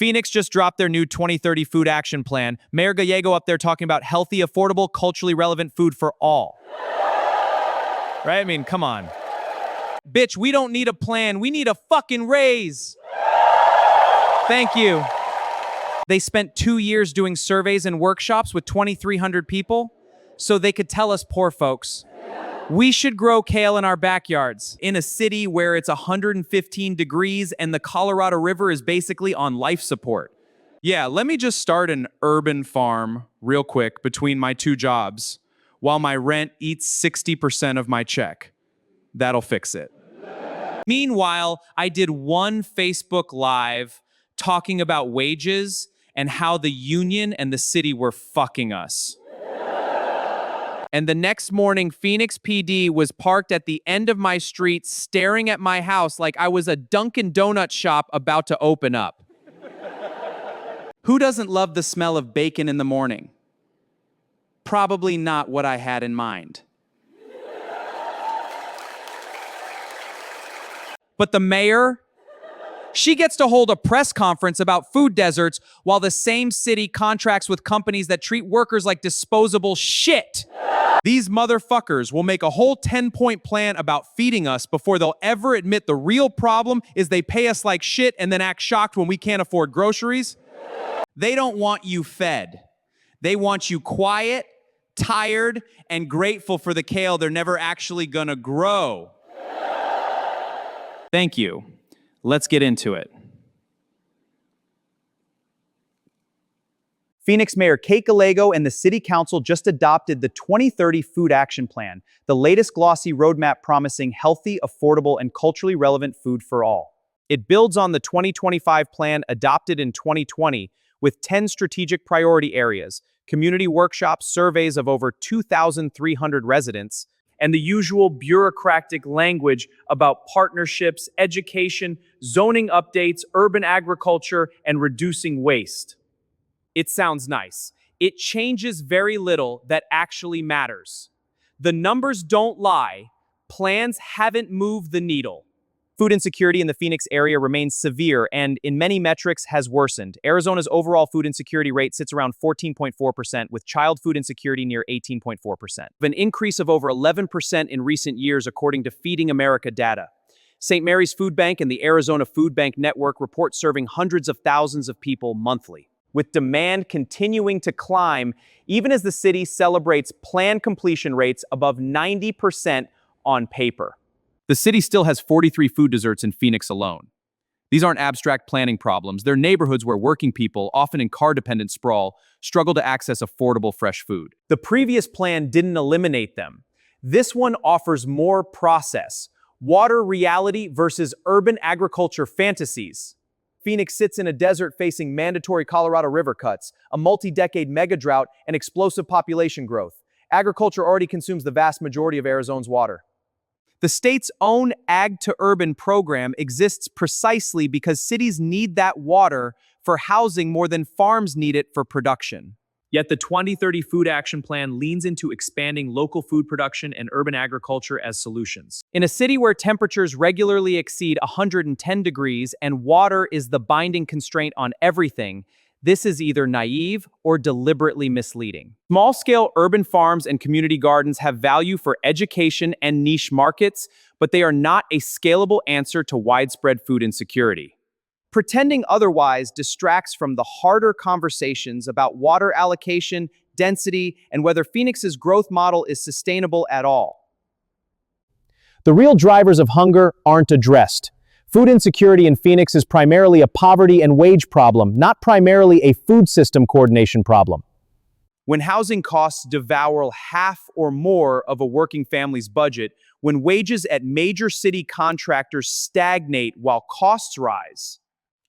Phoenix just dropped their new 2030 food action plan. Mayor Gallego up there talking about healthy, affordable, culturally relevant food for all. Right? I mean, come on. Bitch, we don't need a plan. We need a fucking raise. Thank you. They spent 2 years doing surveys and workshops with 2,300 people so they could tell us poor folks, we should grow kale in our backyards in a city where it's 115 degrees and the Colorado River is basically on life support. Yeah, let me just start an urban farm real quick between my two jobs while my rent eats 60% of my check. That'll fix it. Meanwhile, I did one Facebook Live talking about wages and how the union and the city were fucking us. And the next morning, Phoenix PD was parked at the end of my street staring at my house like I was a Dunkin' Donut shop about to open up. Who doesn't love the smell of bacon in the morning? Probably not what I had in mind. But the mayor, she gets to hold a press conference about food deserts while the same city contracts with companies that treat workers like disposable shit. These motherfuckers will make a whole 10-point plan about feeding us before they'll ever admit the real problem is they pay us like shit and then act shocked when we can't afford groceries. They don't want you fed. They want you quiet, tired, and grateful for the kale they're never actually gonna grow. Thank you. Let's get into it. Phoenix Mayor Kate Gallego and the City Council just adopted the 2030 Food Action Plan, the latest glossy roadmap promising healthy, affordable, and culturally relevant food for all. It builds on the 2025 plan adopted in 2020 with 10 strategic priority areas, community workshops, surveys of over 2,300 residents, and the usual bureaucratic language about partnerships, education, zoning updates, urban agriculture, and reducing waste. It sounds nice. It changes very little that actually matters. The numbers don't lie. Plans haven't moved the needle. Food insecurity in the Phoenix area remains severe and, in many metrics, has worsened. Arizona's overall food insecurity rate sits around 14.4%, with child food insecurity near 18.4%. An increase of over 11% in recent years, according to Feeding America data. St. Mary's Food Bank and the Arizona Food Bank Network report serving hundreds of thousands of people monthly. With demand continuing to climb, even as the city celebrates plan completion rates above 90% on paper. The city still has 43 food deserts in Phoenix alone. These aren't abstract planning problems. They're neighborhoods where working people, often in car-dependent sprawl, struggle to access affordable fresh food. The previous plan didn't eliminate them. This one offers more process. Water reality versus urban agriculture fantasies. Phoenix sits in a desert facing mandatory Colorado River cuts, a multi-decade mega drought, and explosive population growth. Agriculture already consumes the vast majority of Arizona's water. The state's own Ag-to-Urban program exists precisely because cities need that water for housing more than farms need it for production. Yet the 2030 Food Action Plan leans into expanding local food production and urban agriculture as solutions. In a city where temperatures regularly exceed 110 degrees and water is the binding constraint on everything, this is either naive or deliberately misleading. Small-scale urban farms and community gardens have value for education and niche markets, but they are not a scalable answer to widespread food insecurity. Pretending otherwise distracts from the harder conversations about water allocation, density, and whether Phoenix's growth model is sustainable at all. The real drivers of hunger aren't addressed. Food insecurity in Phoenix is primarily a poverty and wage problem, not primarily a food system coordination problem. When housing costs devour half or more of a working family's budget, when wages at major city contractors stagnate while costs rise,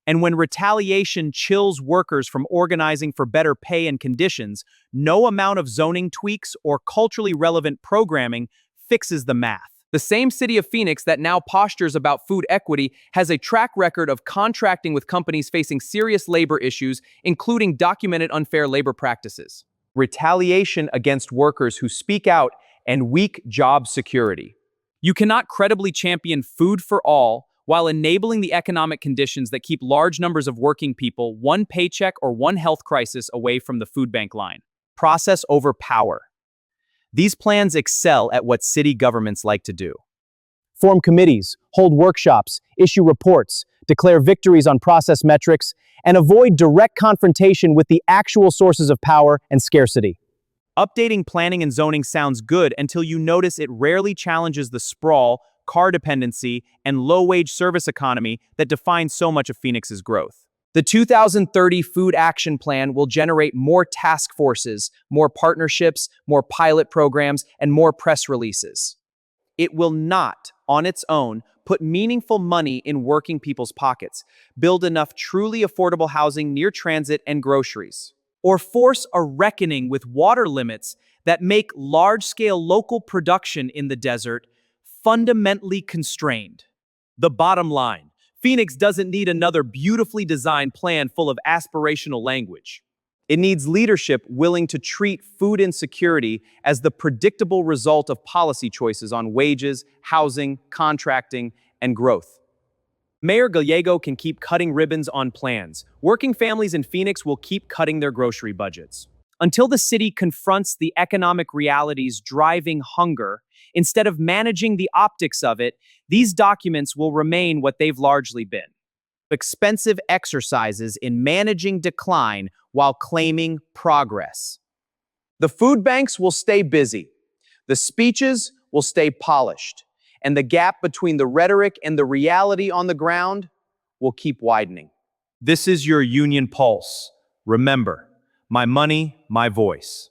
and when retaliation chills workers from organizing for better pay and conditions, no amount of zoning tweaks or culturally relevant programming fixes the math. The same city of Phoenix that now postures about food equity has a track record of contracting with companies facing serious labor issues, including documented unfair labor practices. Retaliation against workers who speak out and weak job security. You cannot credibly champion food for all while enabling the economic conditions that keep large numbers of working people one paycheck or one health crisis away from the food bank line. Process over power. These plans excel at what city governments like to do. Form committees, hold workshops, issue reports, declare victories on process metrics, and avoid direct confrontation with the actual sources of power and scarcity. Updating planning and zoning sounds good until you notice it rarely challenges the sprawl, car dependency, and low-wage service economy that define so much of Phoenix's growth. The 2030 Food Action Plan will generate more task forces, more partnerships, more pilot programs, and more press releases. It will not, on its own, put meaningful money in working people's pockets, build enough truly affordable housing near transit and groceries, or force a reckoning with water limits that make large-scale local production in the desert fundamentally constrained. The bottom line, Phoenix doesn't need another beautifully designed plan full of aspirational language. It needs leadership willing to treat food insecurity as the predictable result of policy choices on wages, housing, contracting, and growth. Mayor Gallego can keep cutting ribbons on plans. Working families in Phoenix will keep cutting their grocery budgets. Until the city confronts the economic realities driving hunger, instead of managing the optics of it, these documents will remain what they've largely been: expensive exercises in managing decline while claiming progress. The food banks will stay busy, the speeches will stay polished, and the gap between the rhetoric and the reality on the ground will keep widening. This is your Union Pulse. Remember, my money, my voice.